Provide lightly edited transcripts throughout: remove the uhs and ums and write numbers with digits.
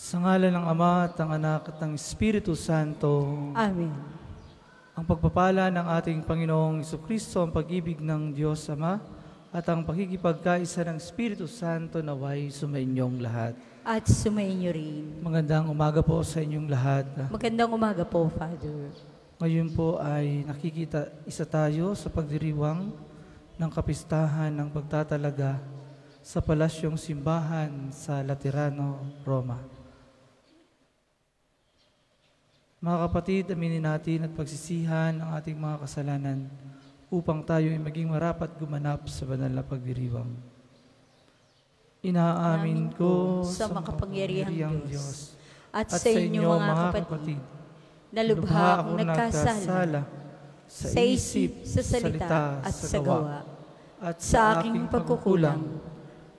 Sa ngalan ng Ama at ng Anak at ng Espiritu Santo. Amen. Ang pagpapala ng ating Panginoong Jesucristo, ang pag-ibig ng Diyos Ama, at ang pakikipagkaisa ng Espiritu Santo naway sumainyong lahat. At sumainyo rin. Magandang umaga po sa inyong lahat. Magandang umaga po, Father. Ngayon po ay nakikita isa tayo sa pagdiriwang ng kapistahan ng pagtatalaga sa Palasyong Simbahan sa Laterano, Roma. Mga kapatid, aminin natin at pagsisihan ang ating mga kasalanan upang tayo ay maging marapat gumanap sa banal na pagdiriwang. Inaamin ko sa makapangyarihang Diyos at sa inyo mga kapatid na lubha akong nagkasala sa isip, sa salita at sa gawa at sa aking pagkukulang.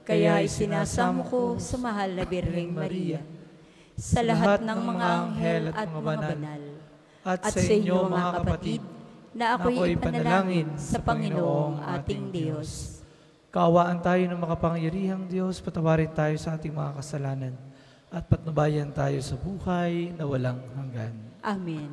Kaya isinasamo ko sa mahal na Birheng Maria, sa lahat ng mga anghel at mga banal, at sa inyo mga kapatid, na ako'y ipanalangin sa Panginoong ating Diyos. Kaawaan tayo ng makapangyarihang Diyos, patawarin tayo sa ating mga kasalanan, at patnubayan tayo sa buhay na walang hanggan. Amen.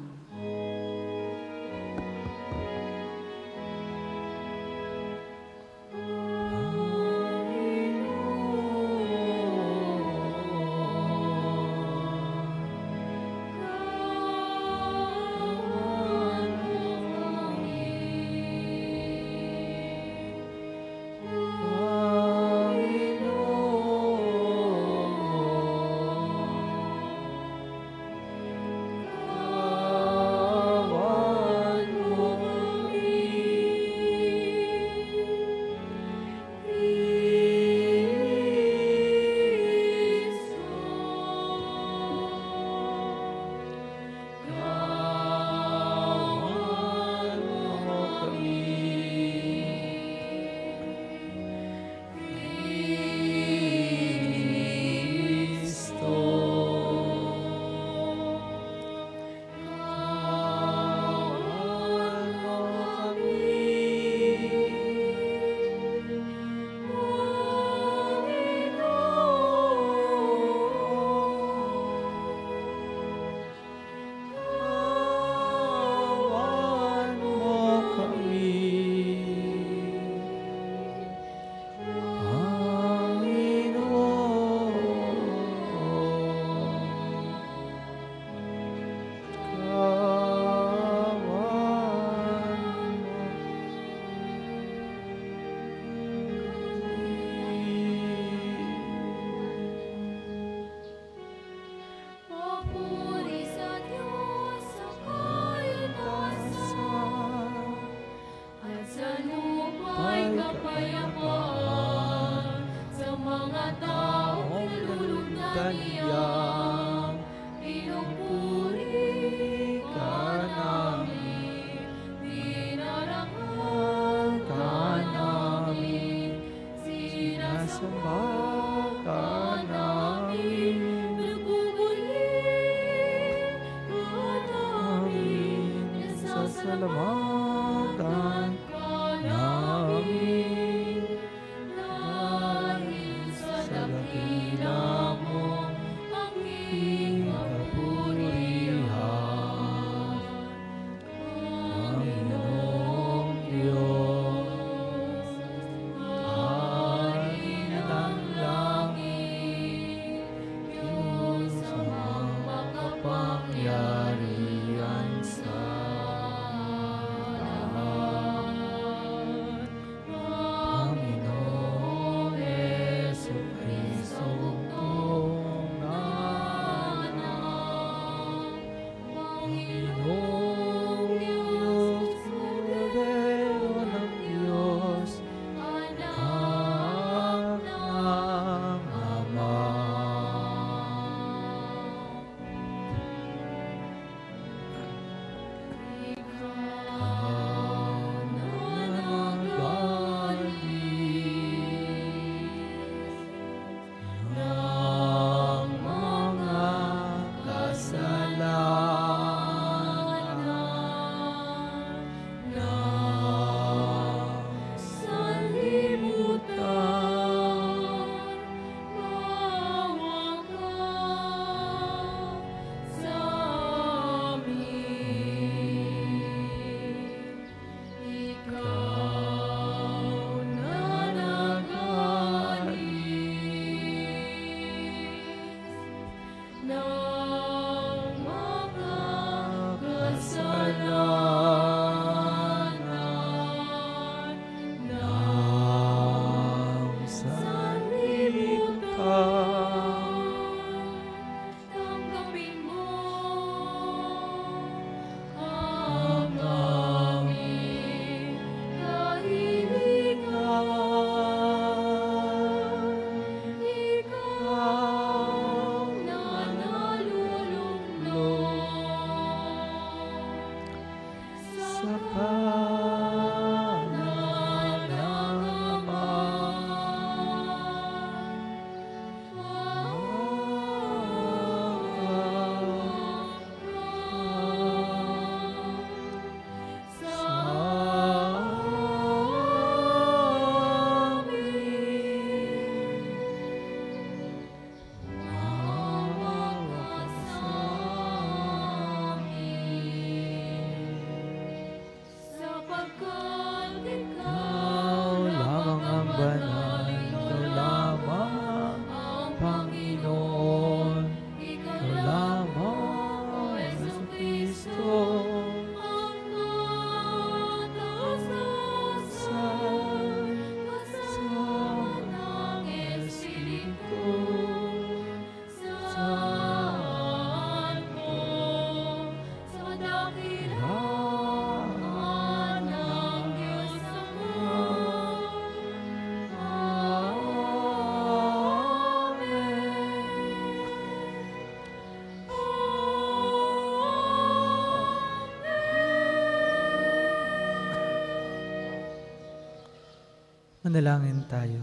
Manalangin tayo.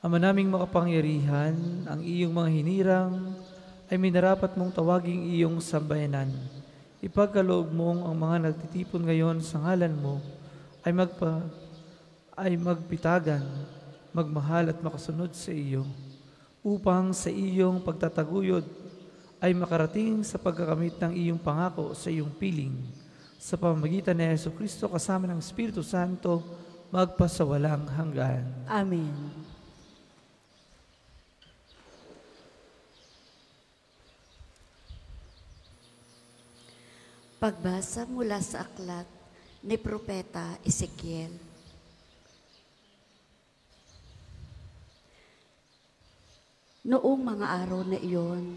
Ama naming makapangyarihan, ang iyong mga hinirang ay minarapat mong tawaging iyong sambayanan. Ipagkaloob mong ang mga nagtitipon ngayon sa ngalan mo ay magpitagan, magmahal at makasunod sa iyo, upang sa iyong pagtataguyod ay makarating sa pagkakamit ng iyong pangako sa iyong piling, sa pamamagitan ni Jesucristo kasama ng Espiritu Santo, magpasawalang hanggan. Amen. Pagbasa mula sa aklat ni Propeta Ezekiel. Noong mga araw na iyon,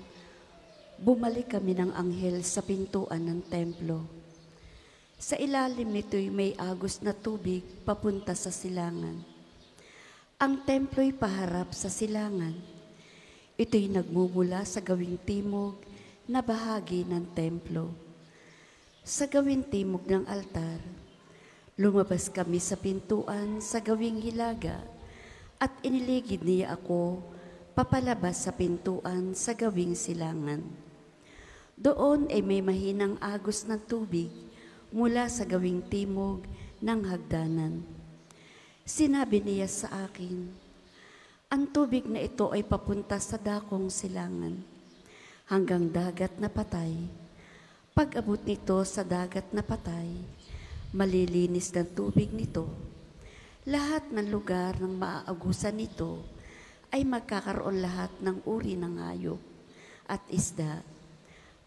bumalik kami ng anghel sa pintuan ng templo. Sa ilalim nito'y may agos na tubig papunta sa silangan. Ang templo'y paharap sa silangan. Ito'y nagmumula sa gawing timog na bahagi ng templo. Sa gawing timog ng altar, lumabas kami sa pintuan sa gawing hilaga at iniligid niya ako papalabas sa pintuan sa gawing silangan. Doon ay may mahinang agos ng tubig mula sa gawing timog ng hagdanan. Sinabi niya sa akin, ang tubig na ito ay papunta sa dakong silangan, hanggang dagat na patay. Pag-abot nito sa dagat na patay, malilinis ng tubig nito. Lahat ng lugar ng maaagusan nito ay magkakaroon lahat ng uri ng hayop at isda.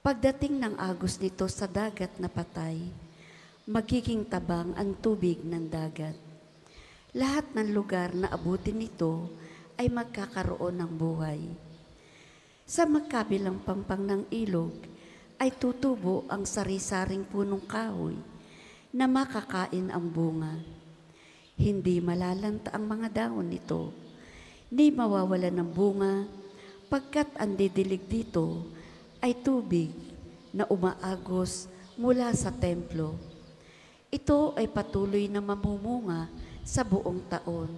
Pagdating ng agos nito sa dagat na patay, magiging tabang ang tubig ng dagat. Lahat ng lugar na abutin nito ay magkakaroon ng buhay. Sa magkabilang pampang ng ilog ay tutubo ang sari-saring punong kahoy na makakain ang bunga. Hindi malalanta ang mga dahon nito, ni mawawala ng bunga, pagkat ang didilig dito ay tubig na umaagos mula sa templo. Ito ay patuloy na mamumunga sa buong taon.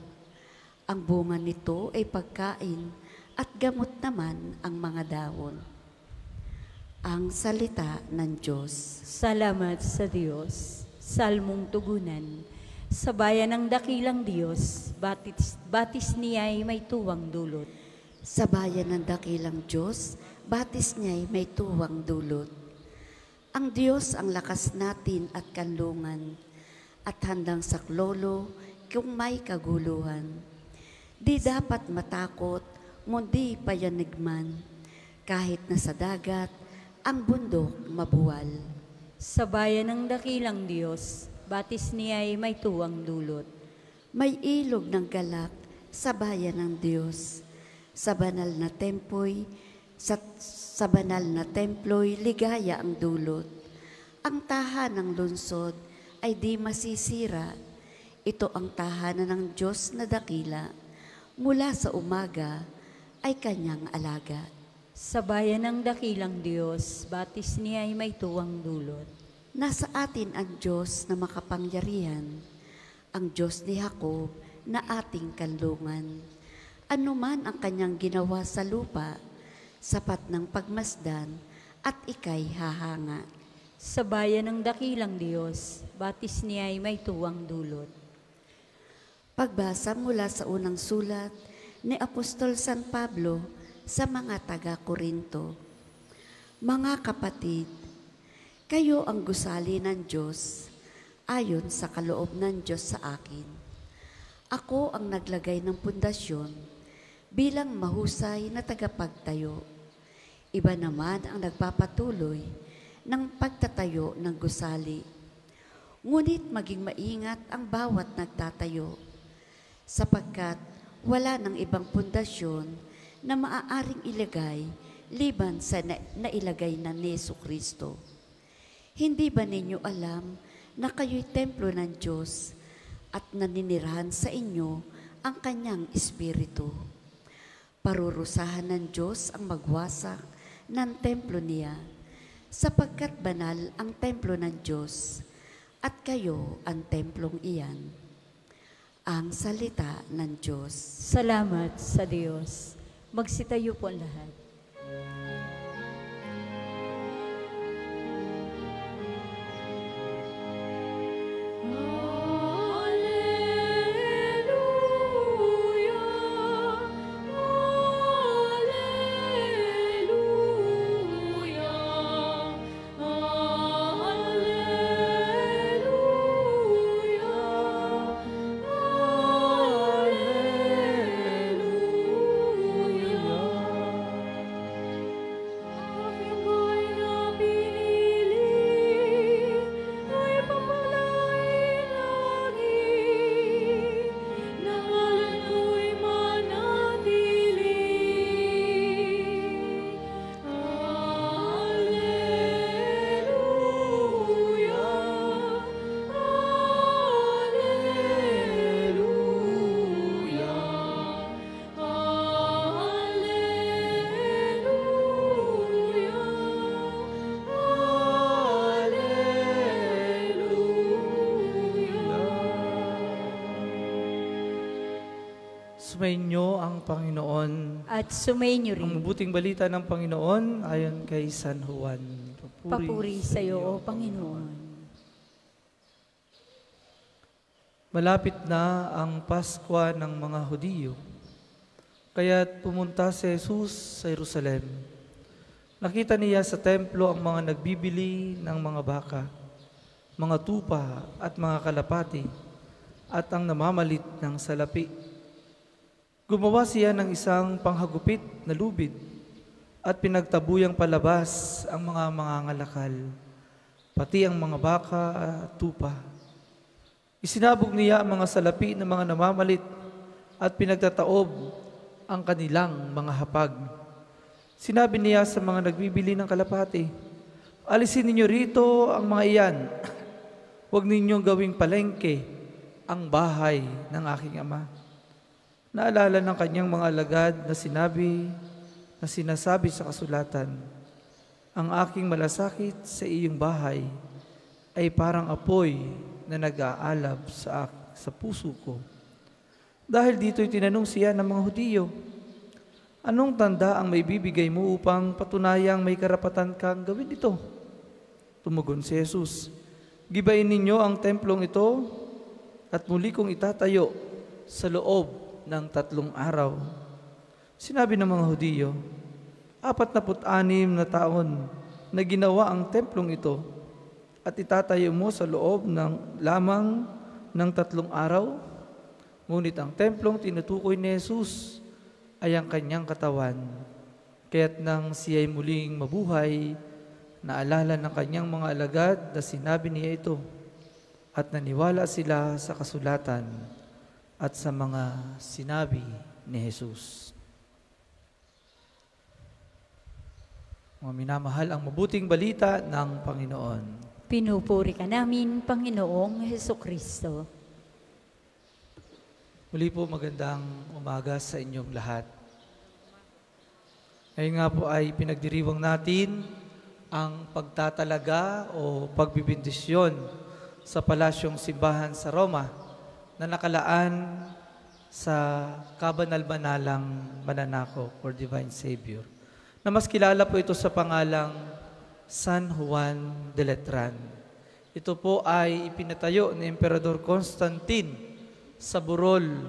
Ang bunga nito ay pagkain at gamot naman ang mga dahon. Ang salita ng Diyos. Salamat sa Diyos. Salmong tugunan. Sa bayan ng dakilang Diyos, batis niya ay may tuwang dulot. Sa bayan ng dakilang Diyos, batis niya ay may tuwang dulot. Ang Diyos ang lakas natin at kanlungan, at handang saklolo kung may kaguluhan. Di dapat matakot, mundi payanigman, kahit na sa dagat, ang bundok mabuwal. Sa bayan ng dakilang Diyos, batis niya ay may tuwang dulot. May ilog ng galak sa bayan ng Diyos. Sa banal na templo'y ligaya ang dulot. Ang tahanan ng lungsod ay di masisira. Ito ang tahanan ng Diyos na dakila. Mula sa umaga ay kanyang alaga. Sa bayan ng dakilang Diyos, batis niya ay may tuwang dulot. Nasa atin ang Diyos na makapangyarihan, ang Diyos ni Jacob na ating kanlungan. Ano man ang kanyang ginawa sa lupa, sapat ng pagmasdan at ika'y hahanga. Sa bayan ng dakilang Diyos, batis niya ay may tuwang dulot. Pagbasa mula sa unang sulat ni Apostol San Pablo sa mga taga-Korinto. Mga kapatid, kayo ang gusali ng Diyos ayon sa kaloob ng Diyos sa akin. Ako ang naglagay ng pundasyon bilang mahusay na tagapagtayo. Iba naman ang nagpapatuloy ng pagtatayo ng gusali. Ngunit maging maingat ang bawat nagtatayo, sapagkat wala ng ibang pundasyon na maaaring ilagay liban sa nailagay na ni Jesucristo. Hindi ba ninyo alam na kayo'y templo ng Diyos at naninirahan sa inyo ang kanyang Espiritu? Parurusahan ng Diyos ang magwasak ng templo niya, sapagkat banal ang templo ng Diyos at kayo ang templong iyan. ang salita ng Diyos. Salamat sa Diyos. Magsitayo po ang lahat. Sumainyo ang Panginoon. At sumainyo rin. Ang mabuting balita ng Panginoon ayon kay San Juan. Papuri sa iyo, O Panginoon. Malapit na ang Pasko ng mga Hudyo. Kaya't pumunta si Jesus sa Jerusalem. Nakita niya sa templo ang mga nagbibili ng mga baka, mga tupa at mga kalapati, at ang namamalit ng salapi. Gumawa siya ng isang panghagupit na lubid at pinagtabuyang palabas ang mga mangangalakal, pati ang mga baka at tupa. Isinabog niya ang mga salapi ng mga namamalit at pinagtataob ang kanilang mga hapag. Sinabi niya sa mga nagbibili ng kalapati, "Alisin ninyo rito ang mga iyan. Huwag ninyong gawing palengke ang bahay ng aking ama." Naalala ng kanyang mga alagad na sinasabi sa kasulatan, "Ang aking malasakit sa iyong bahay ay parang apoy na nag-aalab sa puso ko." Dahil dito'y tinanong siya ng mga Hudyo, "Anong tanda ang maibibigay mo upang patunayang may karapatan kang gawin ito?" Tumugon si Jesus, "Gibain ninyo ang templong ito at muli kong itatayo sa loob ng 3 araw. Sinabi ng mga Hudyo, 46 na taon na ginawa ang templong ito at itatayo mo sa loob lamang ng 3 araw? Ngunit ang templong tinutukoy ni Jesus ay ang kanyang katawan. Kaya't nang siya'y muling mabuhay, naalala ng kanyang mga alagad na sinabi niya ito at naniwala sila sa kasulatan at sa mga sinabi ni Jesus." Mga minamahal, ang mabuting balita ng Panginoon. Pinupuri ka namin, Panginoong Hesukristo. Muli po magandang umaga sa inyong lahat. Ngayon nga po ay pinagdiriwang natin ang pagtatalaga o pagbibindisyon sa Palasyong Simbahan sa Roma na nakalaan sa kabanal-banalang mananako or Divine Savior, na mas kilala po ito sa pangalang San Juan de Letran. Ito po ay ipinatayo ni Emperador Constantine sa burol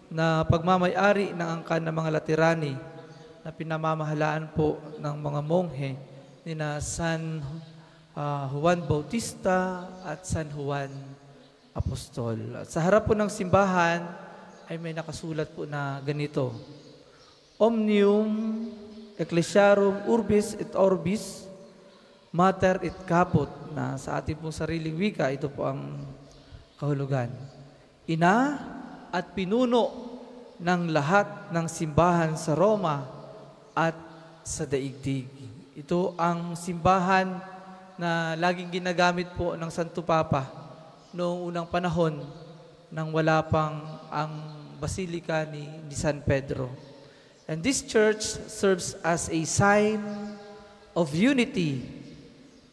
na pagmamay-ari ng angkan ng mga Laterani na pinamamahalaan po ng mga monghe ni na San Juan Bautista at San Juan Apostol. At sa harap po ng simbahan ay may nakasulat po na ganito, "Omnium Ecclesiarum Urbis et Orbis Mater et Caput," na sa ating pong sariling wika, ito po ang kahulugan. "Ina at pinuno ng lahat ng simbahan sa Roma at sa daigdig." Ito ang simbahan na laging ginagamit po ng Santo Papa noong unang panahon nang wala pang ang Basilika ni San Pedro. And this church serves as a sign of unity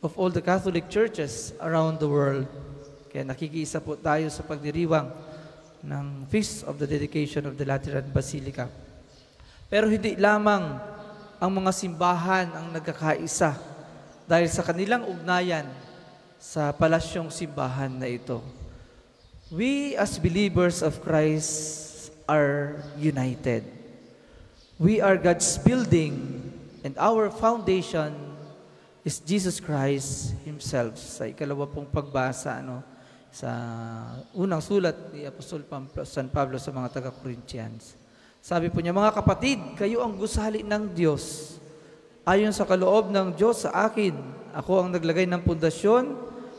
of all the Catholic churches around the world. Kaya nakikiisa po tayo sa pagdiriwang ng Feast of the Dedication of the Lateran Basilica. Pero hindi lamang ang mga simbahan ang nagkakaisa dahil sa kanilang ugnayan sa palasyong simbahan na ito. We as believers of Christ are united. We are God's building and our foundation is Jesus Christ Himself. Sa ikalawa pong pagbasa, sa unang sulat ni Apostol San Pablo sa mga taga-Corinthians. Sabi po niya, mga kapatid, kayo ang gusali ng Diyos. Ayon sa kaloob ng Diyos sa akin, ako ang naglagay ng pundasyon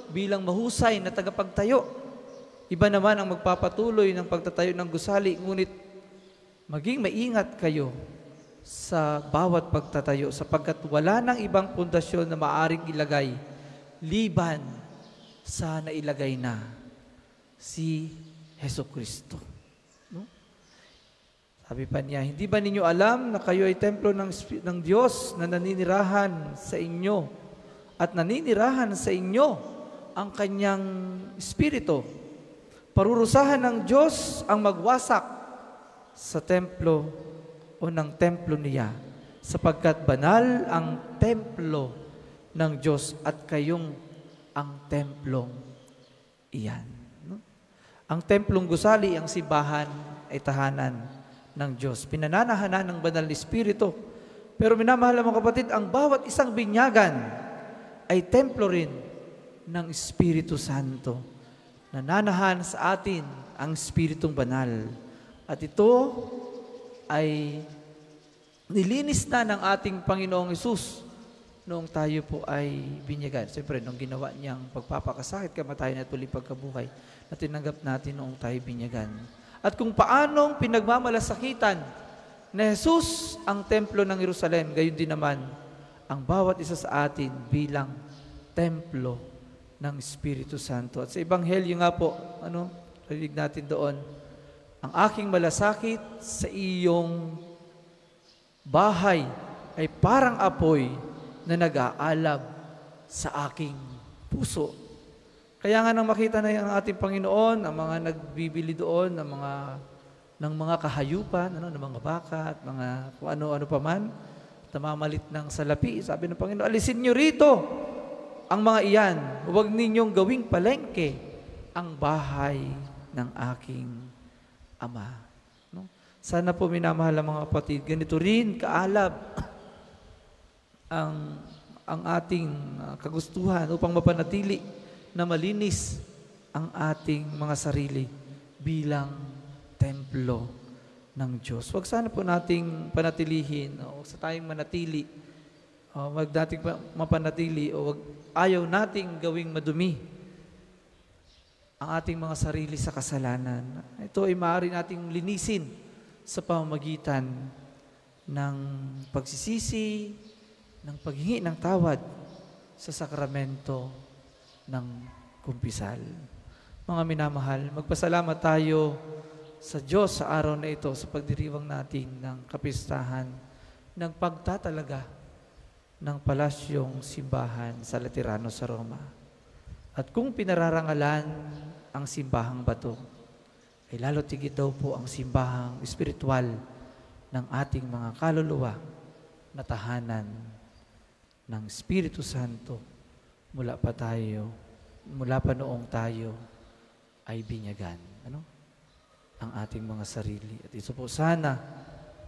bilang mahusay na tagapagtayo. Iba naman ang magpapatuloy ng pagtatayo ng gusali, ngunit maging maingat kayo sa bawat pagtatayo sapagkat wala nang ibang pundasyon na maaring ilagay liban sa nailagay na si Hesukristo. No? Sabi pa niya, hindi ba ninyo alam na kayo ay templo ng Diyos na naninirahan sa inyo at naninirahan sa inyo ang kanyang Espiritu? Parurusahan ng Diyos ang magwasak sa templo o ng templo niya, sapagkat banal ang templo ng Diyos at kayong ang templong iyan. No? Ang templong gusali, ang simbahan, ay tahanan ng Diyos. Pinananahanan ng banal na Espiritu. Pero minamahal mga kapatid, ang bawat isang binyagan ay templo rin ng Espiritu Santo. Nananahan sa atin ang Espiritong Banal. At ito ay nilinis na ng ating Panginoong Hesus noong tayo po ay binyagan. Siyempre, nung ginawa niyang pagpapakasakit, kamatayan at tuloy pagkabuhay na tinanggap natin noong tayo binyagan. At kung paanong pinagmamalasakitan na Hesus ang templo ng Jerusalem, gayon din naman ang bawat isa sa atin bilang templo ng Espiritu Santo. At sa Ebanghelyo nga po, rinig natin doon, ang aking malasakit sa iyong bahay ay parang apoy na nag-aalab sa aking puso. Kaya nga nang makita na ang ating Panginoon, ang mga nagbibili doon, ng mga kahayupan, ng mga baka at mga kung ano-ano pa man, namamalit ng salapi. Sabi ng Panginoon, alisin niyo rito ang mga iyan. Huwag ninyong gawing palengke ang bahay ng aking Ama. No? Sana po minamahal ang mga kapatid, ganito rin kaalab ang ating kagustuhan upang mapanatili na malinis ang ating mga sarili bilang templo ng Diyos. Huwag sana po nating panatilihin, huwag sa tayong manatili, huwag nating mapanatili, o huwag ayaw nating gawing madumi ang ating mga sarili sa kasalanan. Ito ay maaari nating linisin sa pamamagitan ng pagsisisi, ng paghingi ng tawad sa sakramento ng kumpisal. Mga minamahal, magpasalamat tayo sa Diyos sa araw na ito sa pagdiriwang natin ng kapistahan ng pagtatalaga ng palasyong simbahan sa Laterano sa Roma. At kung pinararangalan ang simbahang bato, ay lalo tigit daw po ang simbahang espiritual ng ating mga kaluluwa na tahanan ng Espiritu Santo mula pa noong tayo ay binyagan. Ang ating mga sarili. At ito po sana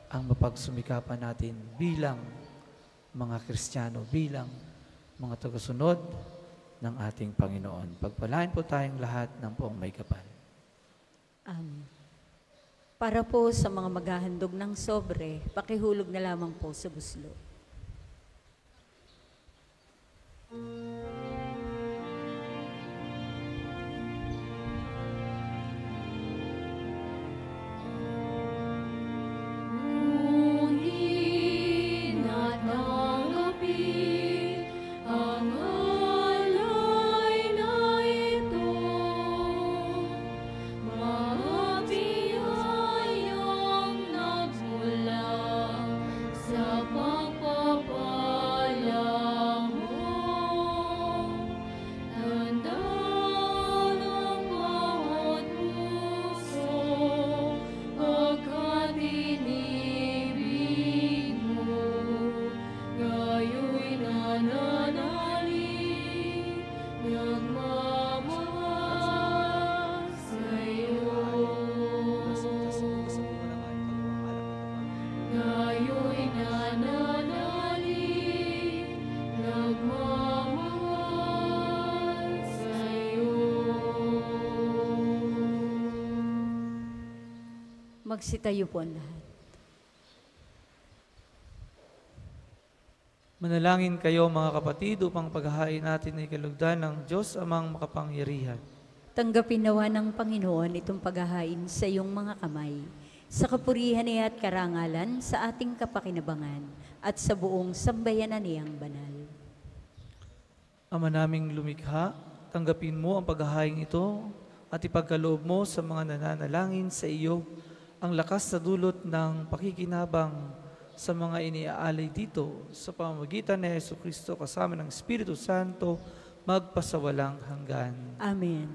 ang mapagsumikapan natin bilang mga Kristiyano, bilang mga tagasunod ng ating Panginoon. Pagpalain po tayong lahat ng poong may kapal. Para po sa mga maghahandog ng sobre, pakihulog na lamang po sa buslo. Sa pagpapalagay Magsitayo po ang lahat. Manalangin kayo mga kapatid upang paghahain natin ay kalugdan ng Diyos amang makapangyarihan. Tanggapin nawa ng Panginoon itong paghahain sa iyong mga kamay, sa kapurihan niya at karangalan sa ating kapakinabangan at sa buong sambayanan niyang banal. Ama naming lumikha, tanggapin mo ang paghahain ito at ipagkaloob mo sa mga nananalangin sa iyo ang lakas na dulot ng pakikinabang sa mga iniaalay dito sa pamamagitan ni Jesucristo kasama ng Espiritu Santo magpasawalang hanggan. Amen.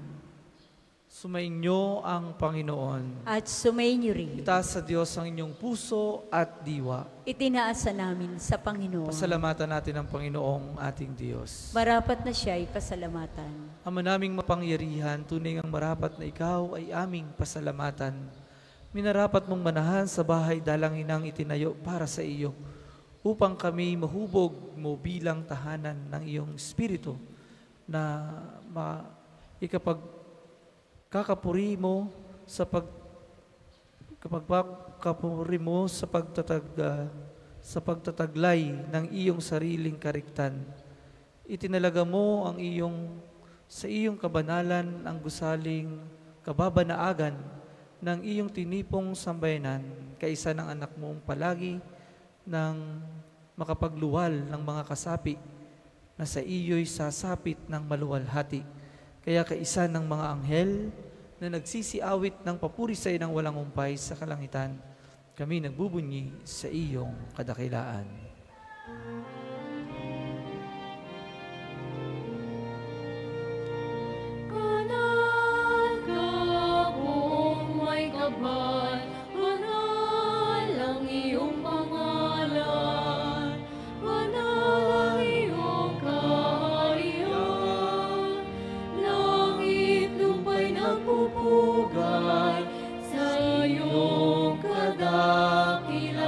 Sumainyo ang Panginoon. At sumainyo rin. Itaas sa Diyos ang inyong puso at diwa. Itinaasa namin sa Panginoon. Pasalamatan natin ang Panginoong ating Diyos. Marapat na siya ay pasalamatan. Ama naming mapangyarihan, tunay ang marapat na ikaw ay aming pasalamatan. Minarapat mong manahan sa bahay dalanginang itinayo para sa iyo, upang kami mahubog mo bilang tahanan ng iyong Espiritu, na ikapagkakapuri mo sa pagtataglay ng iyong sariling kariktan. Itinalaga mo ang sa iyong kabanalan ang gusaling kababanaagan ng iyong tinipong sambayanan, kaisa ng anak mong palagi ng makapagluwal ng mga kasapi na sa iyo'y sasapit ng maluwalhati. Kaya kaisa ng mga anghel na nagsisiawit ng papuri sa ng walang umpay sa kalangitan, kami nagbubunyi sa iyong kadakilaan. Banal ang iyong pangalan, banal ang iyong kaharian. Langit lupa'y nagpupugay sa iyong kadakilan.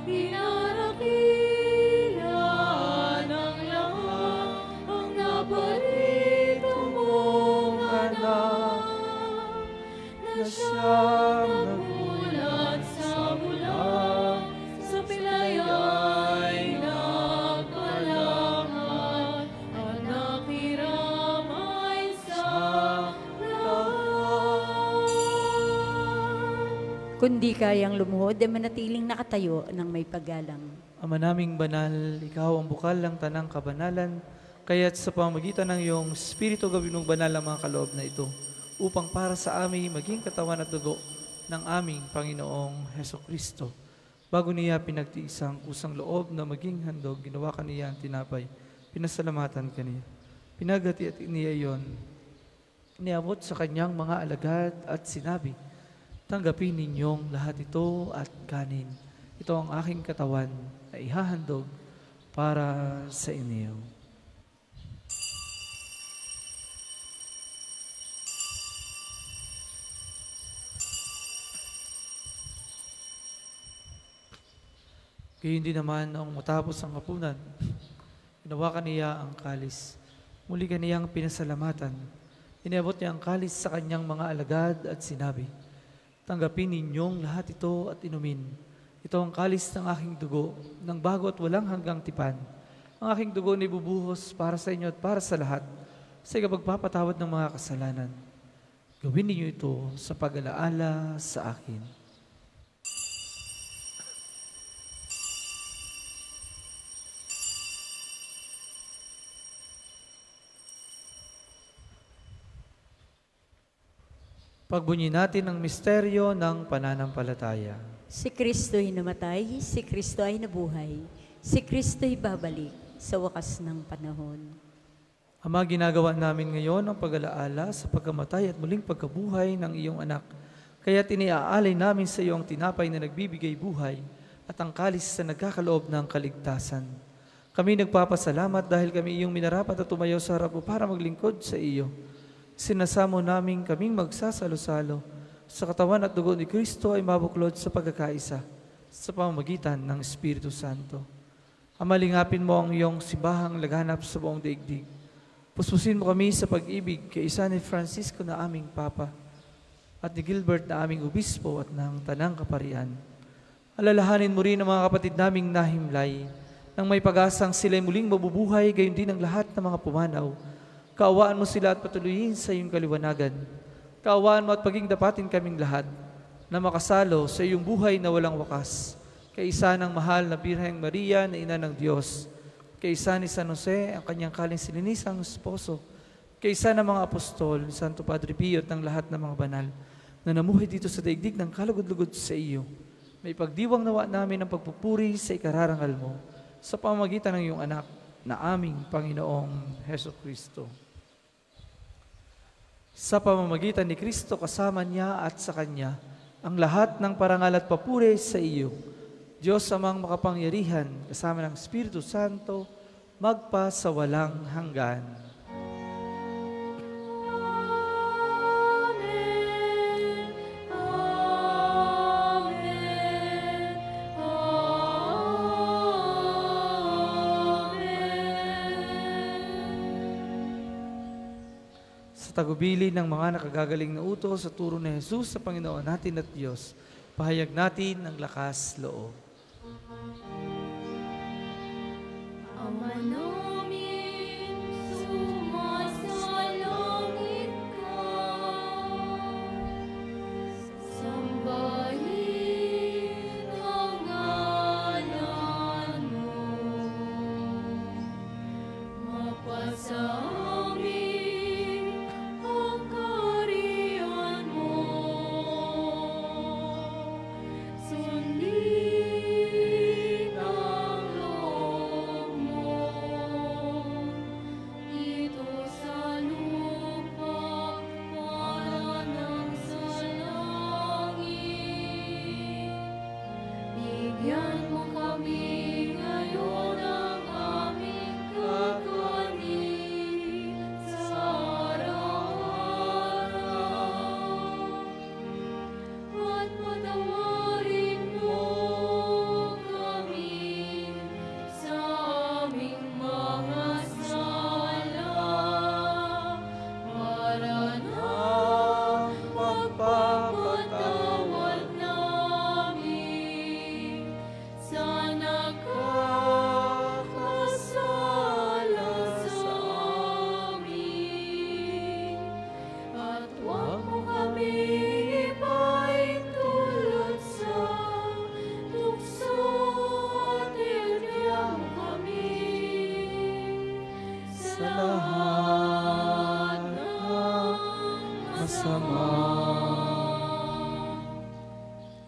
Pinarakilan ng lahat ang naparito mong anak, na siyang nagulat sa mula, sa pilaya'y nagpalakad, at nakiramay sa lahat. Kundi kayang lumuhod ay manatiling nakatayo ng may paggalang. Ama naming banal, ikaw ang bukal ng tanang kabanalan, kaya't sa pamamagitan ng iyong Espiritu gawin mong banal ang mga kaloob na ito, upang para sa amin maging katawan at dugo ng aming Panginoong Hesukristo. Bago niya pinagtiis ang kusang loob na maging handog, ginawa kaniya ang tinapay, pinasalamatan kaniya. Pinagati at niya iyon, niabot sa kanyang mga alagad at sinabi, tanggapin ninyong lahat ito at kanin. Ito ang aking katawan na ihahandog para sa inyo. Kaya hindi naman noong matapos ang hapunan, ginawa niya ang kalis. Muli kaniyang pinasalamatan. Iniabot niya ang kalis sa kanyang mga alagad at sinabi, tanggapin ninyong lahat ito at inumin. Ito ang kalis ng aking dugo, ng bago at walang hanggang tipan. Ang aking dugo ni bubuhos para sa inyo at para sa lahat, sa ikapagpapatawad ng mga kasalanan. Gawin ninyo ito sa pag-alaala sa akin. Pagbunyi natin ang misteryo ng pananampalataya. Si Kristo'y namatay, si Kristo ay nabuhay, si Kristo'y babalik sa wakas ng panahon. Ama, ginagawa namin ngayon ang pag-alaala sa pagkamatay at muling pagkabuhay ng iyong anak. Kaya tiniaalay namin sa iyo ang tinapay na nagbibigay buhay at ang kalis na nagkakaloob ng kaligtasan. Kami nagpapasalamat dahil kami iyong minarapat at tumayo sa harap mo para maglingkod sa iyo. Sinasamo namin kaming magsasalo-salo sa katawan at dugo ni Kristo ay mabuklod sa pagkakaisa sa pamamagitan ng Espiritu Santo. Amalingapin mo ang iyong simbahang laganap sa buong daigdig. Puspusin mo kami sa pag-ibig kay isa ni Francisco na aming Papa at ni Gilbert na aming obispo at ng Tanang Kaparian. Alalahanin mo rin ang mga kapatid naming nahimlay, nang may pag-asang sila'y muling mabubuhay, gayon din ang lahat ng mga pumanaw. Kaawaan mo sila at patuloyin sa iyong kaliwanagan. Kaawaan mo at paging dapatin kaming lahat na makasalo sa iyong buhay na walang wakas. Kaisa ng mahal na Birheng Maria na Ina ng Diyos. Kaisa ni San Jose, ang kanyang kalinsinisang esposo. Kaisa ng mga apostol, ni Santo Padre Pio at ng lahat ng mga banal na namuhay dito sa daigdig ng kalugod-lugod sa iyo. May pagdiwang nawa namin ang pagpupuri sa ikararangal mo sa pamamagitan ng iyong anak na aming Panginoong Heso Kristo. Sa pamamagitan ni Kristo, kasama niya at sa Kanya, ang lahat ng parangal at papuri sa iyo, Diyos amang makapangyarihan, kasama ng Espiritu Santo, magpa sa walang hanggan. Tagubili ng mga nakagagaling na utos sa turo ni Jesus sa Panginoon natin at Diyos, pahayag natin ang lakas loob. Ama namin, sumasalangit ka, sambahin ang ngalan mo, mapasa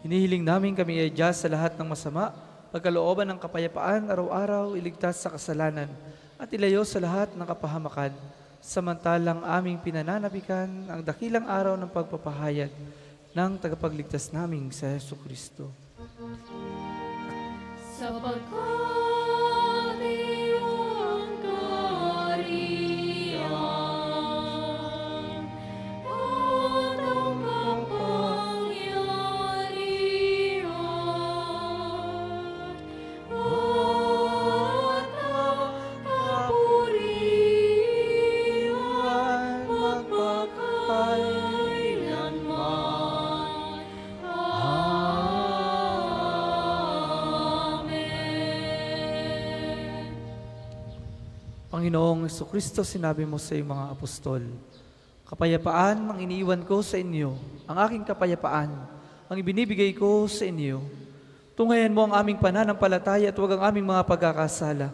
Hinihiling namin kami iadya sa lahat ng masama, pagkalooban ng kapayapaan araw-araw, iligtas sa kasalanan, at ilayo sa lahat ng kapahamakan, samantalang aming pinananabikan ang dakilang araw ng pagpapahayag ng tagapagligtas naming sa Heso Kristo. Sapagkat iyong kaharian at ang kapangyarihan at ang kapurihan magpakailanman. Panginoong Jesucristo, sinabi mo sa iyong mga apostol, kapayapaan ang iniiwan ko sa inyo, ang aking kapayapaan, ang ibinibigay ko sa inyo. Tunghayan mo ang aming pananampalataya at huwag ang aming mga pagkakasala.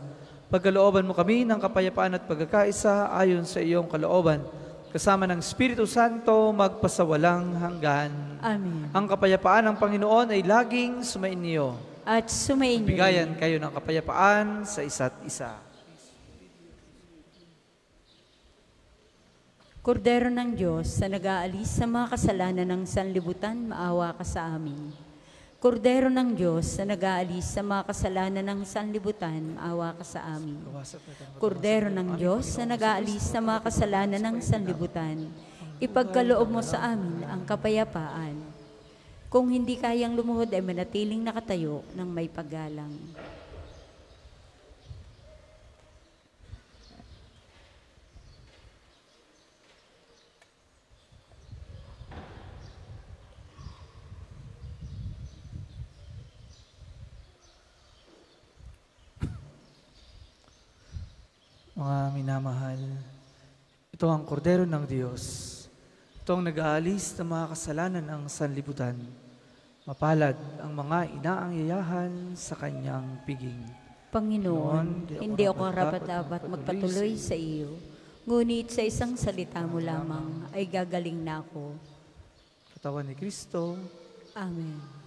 Pagkalooban mo kami ng kapayapaan at pagkakaisa ayon sa iyong kalooban, kasama ng Espiritu Santo magpasawalang hanggan. Amen. Ang kapayapaan ng Panginoon ay laging sumainyo. At sumainyo. Bigayan kayo ng kapayapaan sa isa't isa. Kordero ng Diyos na nag-aalis sa mga kasalanan ng sanlibutan, maawa ka sa amin. Kordero ng Diyos na nag-aalis sa mga kasalanan ng sanlibutan, maawa ka sa amin. Kordero ng Diyos na nag-aalis sa mga kasalanan ng sanlibutan, ipagkaloob mo sa amin ang kapayapaan. Kung hindi kayang lumuhod ay manatiling nakatayo ng may paggalang. Mga minamahal, ito ang kordero ng Diyos. Ito ang nag-aalis ng mga kasalanan ng sanlibutan. Mapalad ang mga inaangyayahan sa kanyang piging. Panginoon, hindi ako karapat-dapat magpatuloy sa iyo. Ngunit sa isang salita mo lamang ay gagaling na ako. Katawan ni Kristo. Amen.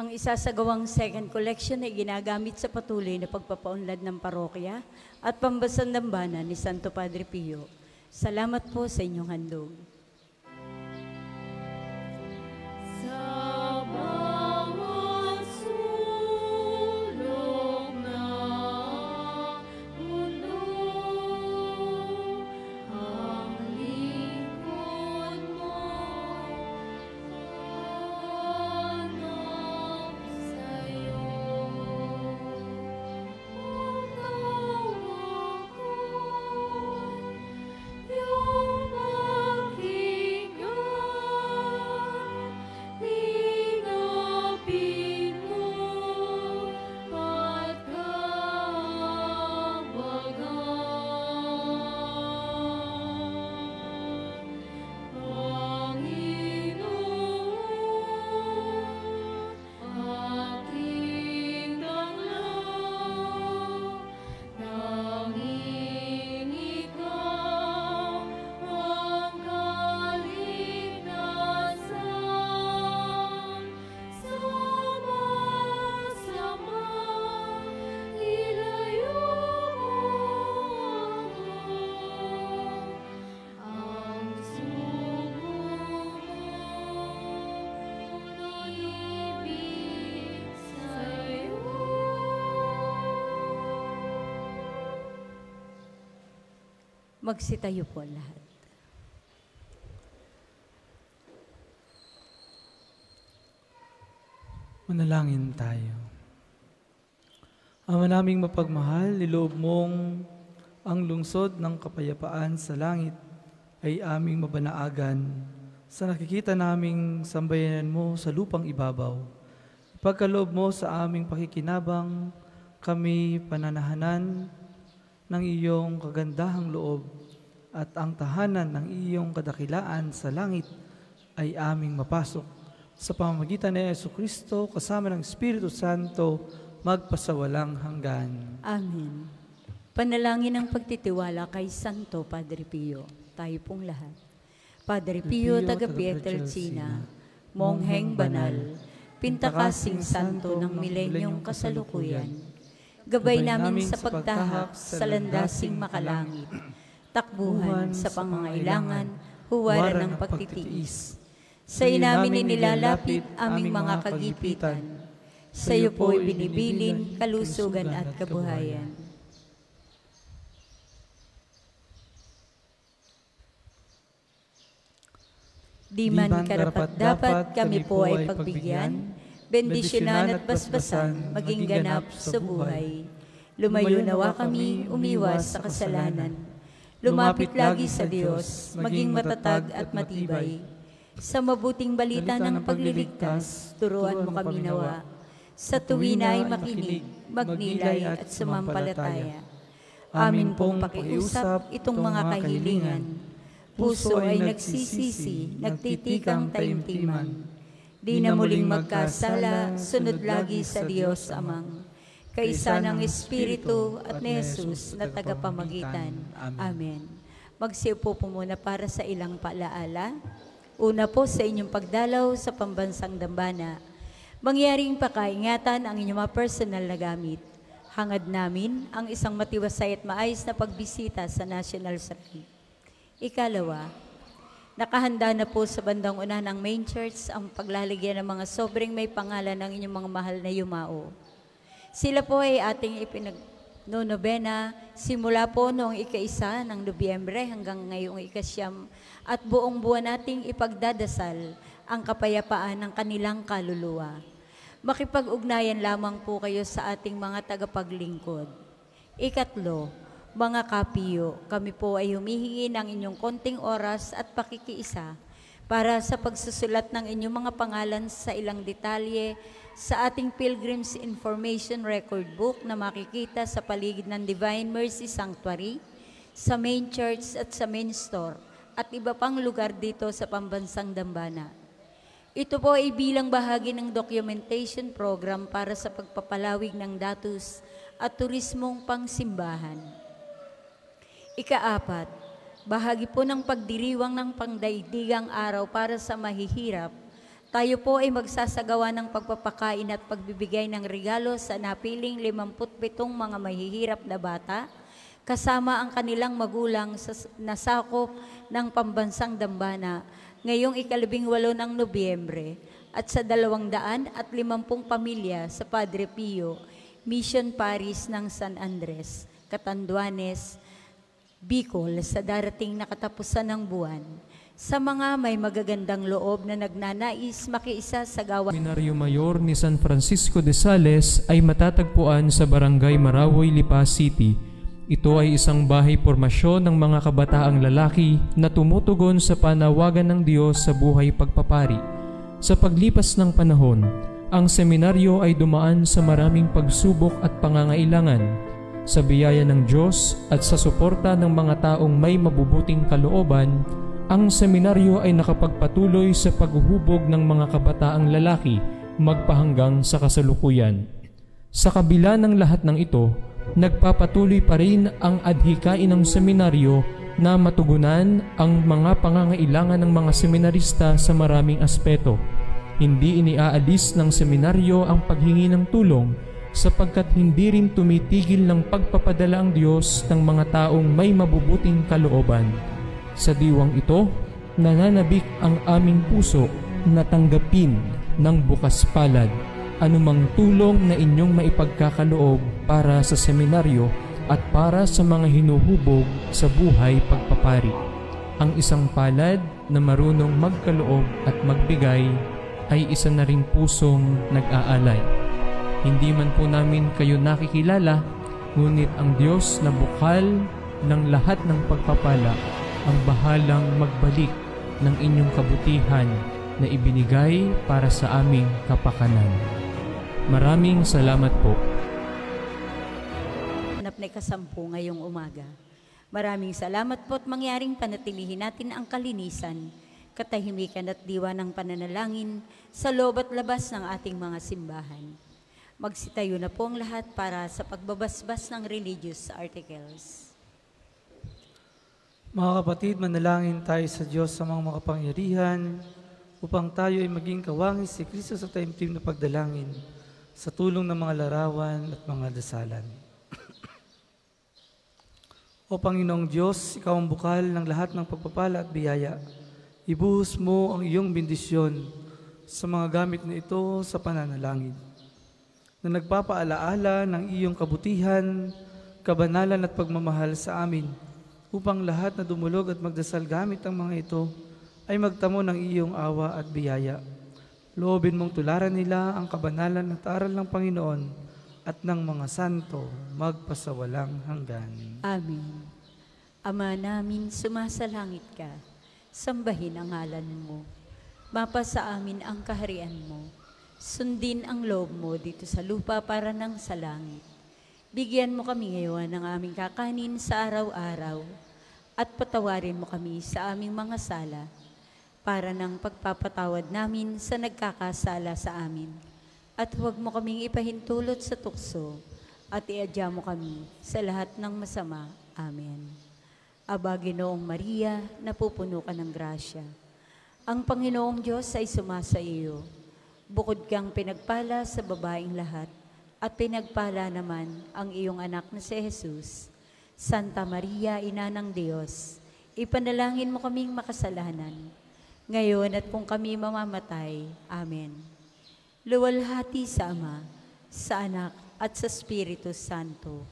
Ang isasagawang second collection ay ginagamit sa patuloy na pagpapaunlad ng parokya at pambansang dambana ni Santo Padre Pio. Salamat po sa inyong handog. Sa bawat sulok ng mundo, ang lingkod mo'y hanap sa'yo. Ang tawa ko'y iyong pakinggan, linapin mo at kabagan. Panginoon, aking danglang, tanging ikaw ang kaligtasan. Sama-sama ilayo ang sugo mo'y ibig sa'yo. Magsitayo po lahat. Manalangin tayo. Ama naming mapagmahal, niloob mong ang lungsod ng kapayapaan sa langit ay aming mabanaagan sa nakikita naming sambayanan mo sa lupang ibabaw. Ipagkaloob mo sa aming pakikinabang, kami pananahanan ng iyong kagandahang loob at ang tahanan ng iyong kadakilaan sa langit ay aming mapasok sa pamamagitan ni Jesucristo kasama ng Espiritu Santo magpasawalang hanggan. Amen. Panalangin ng pagtitiwala kay Santo Padre Pio. Tayo pong lahat. Padre Pio, taga Pietrelcina, mongheng banal, pintakasing santo ng milenyong kasalukuyan, Gabay namin sa pagtahak sa landasing makalangit. Takbuhan sa pangangailangan, huwaran ng pagtitiis. Sa iyo namin inilalapit aming mga kagipitan. Sa iyo po'y binibilin, kalusugan at kabuhayan. Di man karapat-dapat kami po ay pagbigyan, bendisyonan at basbasan, maging ganap sa buhay. Lumayo nawa kami, umiwas sa kasalanan. Lumapit lagi sa Diyos, maging matatag at matibay. Sa mabuting balita ng pagliligtas, turuan mo kami nawa. Sa tuwina ay makinig, magnilay at sumampalataya. Amin pong pakiusap itong mga kahilingan. Puso ay nagsisisi, nagtitikang taimtiman. Di na muling magkasala, sunod lagi sa Diyos Amang. Kaisa ng Espiritu at ni Jesus na tagapamagitan. Amen. Magsiupo po muna para sa ilang paalaala. Una po sa inyong pagdalaw sa pambansang dambana. Mangyaring pakaingatan ang inyong mga personal na gamit. Hangad namin ang isang matiwasay at maayos na pagbisita sa National Shrine. Ikalawa, nakahanda na po sa bandang una ng main church ang paglalagyan ng mga sobrang may pangalan ng inyong mga mahal na yumao. Sila po ay ating ipinagnonobena simula po noong ika-1 ng Nobyembre hanggang ngayong ika-9 at buong buwan nating ipagdadasal ang kapayapaan ng kanilang kaluluwa. Makipag-ugnayan lamang po kayo sa ating mga tagapaglingkod. Ikatlo, mga kapiyo, kami po ay humihingi ng inyong konting oras at pakikiisa para sa pagsusulat ng inyong mga pangalan sa ilang detalye sa ating Pilgrim's Information Record Book na makikita sa paligid ng Divine Mercy Sanctuary, sa main church at sa main store, at iba pang lugar dito sa pambansang dambana. Ito po ay bilang bahagi ng documentation program para sa pagpapalawig ng datos at turismong pangsimbahan. Ika-4, bahagi po ng pagdiriwang ng pangdaigdigang araw para sa mahihirap, tayo po ay magsasagawa ng pagpapakain at pagbibigay ng regalo sa napiling 57 mga mahihirap na bata, kasama ang kanilang magulang sa nasakop ng pambansang dambana ngayong ika-18 ng Nobyembre at sa 250 pamilya sa Padre Pio, Mission Parish ng San Andres, Catanduanes, Bicol sa darating na katapusan ng buwan. Sa mga may magagandang loob na nagnanais makiisa sa gawa. Seminaryo Mayor ni San Francisco de Sales ay matatagpuan sa Barangay Marawoy, Lipa City. Ito ay isang bahay pormasyon ng mga kabataang lalaki na tumutugon sa panawagan ng Diyos sa buhay pagpapari. Sa paglipas ng panahon, ang seminaryo ay dumaan sa maraming pagsubok at pangangailangan. Sa biyaya ng Diyos at sa suporta ng mga taong may mabubuting kalooban, ang seminaryo ay nakapagpatuloy sa paghuhubog ng mga kabataang lalaki magpahanggang sa kasalukuyan. Sa kabila ng lahat ng ito, nagpapatuloy pa rin ang adhikain ng seminaryo na matugunan ang mga pangangailangan ng mga seminarista sa maraming aspeto. Hindi iniaalis ng seminaryo ang paghingi ng tulong sapagkat hindi rin tumitigil ng pagpapadala ang Diyos ng mga taong may mabubuting kalooban. Sa diwang ito, nananabik ang aming puso na tanggapin ng bukas palad anumang tulong na inyong maipagkakaloob para sa seminaryo at para sa mga hinuhubog sa buhay pagpapari. Ang isang palad na marunong magkaloob at magbigay ay isa na ring pusong nag-aalay. Hindi man po namin kayo nakikilala, ngunit ang Diyos na bukal ng lahat ng pagpapala ang bahalang magbalik ng inyong kabutihan na ibinigay para sa aming kapakanan. Maraming salamat po. Hanap na ikasampu ngayong umaga. Maraming salamat po at mangyaring panatilihin natin ang kalinisan, katahimikan at diwa ng pananalangin sa loob at labas ng ating mga simbahan. Magsitayo na po ang lahat para sa pagbabasbas ng religious articles. Mga kapatid, manalangin tayo sa Diyos sa mga makapangyarihan upang tayo ay maging kawangis si Kristo sa taimtim na pagdalangin. sa tulong ng mga larawan at mga dasalan. O Panginoong Diyos, Ikaw ang bukal ng lahat ng pagpapala at biyaya. Ibuhos mo ang iyong bendisyon sa mga gamit na ito sa pananalangin, na nagpapaalaala ng iyong kabutihan, kabanalan at pagmamahal sa amin, upang lahat na dumulog at magdasal gamit ang mga ito ay magtamo ng iyong awa at biyaya. Loobin mong tularan nila ang kabanalan at aral ng Panginoon at ng mga santo magpasawalang hanggan. Amen. Ama namin, sumasalangit ka, sambahin ang ngalan mo. Mapasa amin ang kaharian mo. Sundin ang loob mo dito sa lupa para nang sa langit. Bigyan mo kami ngayon ng aming kakanin sa araw-araw at patawarin mo kami sa aming mga sala para ng pagpapatawad namin sa nagkakasala sa amin. At huwag mo kaming ipahintulot sa tukso at iadya mo kami sa lahat ng masama. Amen. Aba, Ginoong Maria, napupuno ka ng grasya. Ang Panginoong Diyos ay sumasa iyo. Bukod kang pinagpala sa babaeng lahat, at pinagpala naman ang iyong anak na si Jesus. Santa Maria, Ina ng Diyos, ipanalangin mo kaming makasalanan, ngayon at kung kami mamamatay. Amen. Luwalhati sa Ama, sa Anak, at sa Espiritu Santo,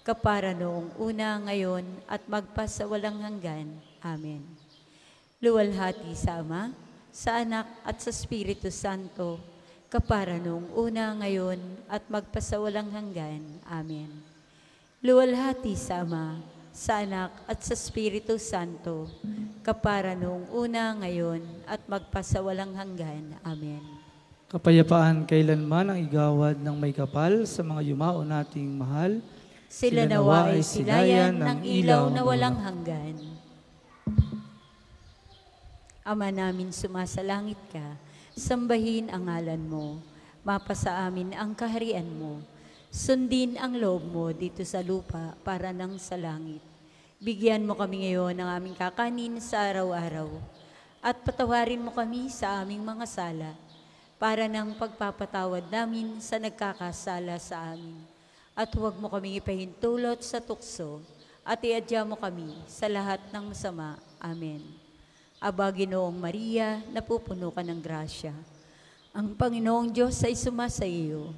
kapara noong una, ngayon, at magpasawalang hanggan. Amen. Luwalhati sa Ama, sa Anak, at sa Espiritu Santo, kapara noong una, ngayon, at magpasawalang hanggan. Amen. Luwalhati sa Ama, sa Anak, at sa Espiritu Santo, kapara noong una, ngayon, at magpasawalang hanggan. Amen. Kapayapaan kailanman ang igawad ng may kapal sa mga yumao nating mahal. Sila nawa ay silayan ng ilaw na walang hanggan. Ama namin, sumasalangit ka, sambahin ang ngalan mo, mapasa amin ang kaharian mo, sundin ang loob mo dito sa lupa para nang sa langit. Bigyan mo kami ngayon ng aming kakanin sa araw-araw, at patawarin mo kami sa aming mga sala, para ng pagpapatawad namin sa nagkakasala sa amin. At huwag mo kaming ipahintulot sa tukso, at iadya mo kami sa lahat ng masama. Amen. Aba, Ginoong Maria, napupuno ka ng grasya. Ang Panginoong Diyos ay sumasa iyo.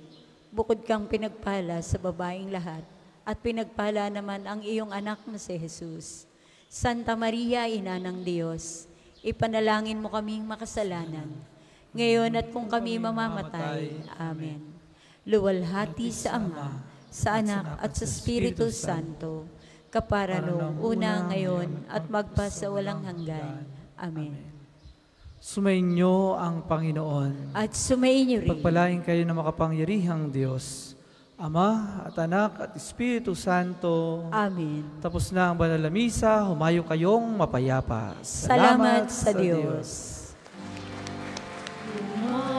Bukod kang pinagpala sa babaeng lahat, at pinagpala naman ang iyong anak na si Jesus. Santa Maria, Ina ng Diyos, ipanalangin mo kaming makasalanan, ngayon at kung kami mamamatay. Amen. Luwalhati sa Ama, sa Anak, at sa Espiritu Santo, kapara noong una, ngayon, at magpasawalang hanggan. Amen. Sumainyo ang Panginoon. At sumainyo rin. Pagpalain kayo ng makapangyarihang Diyos, Ama at Anak at Espiritu Santo. Amen. Tapos na ang banal na misa, humayo kayong mapayapa. Salamat sa Diyos. Amen.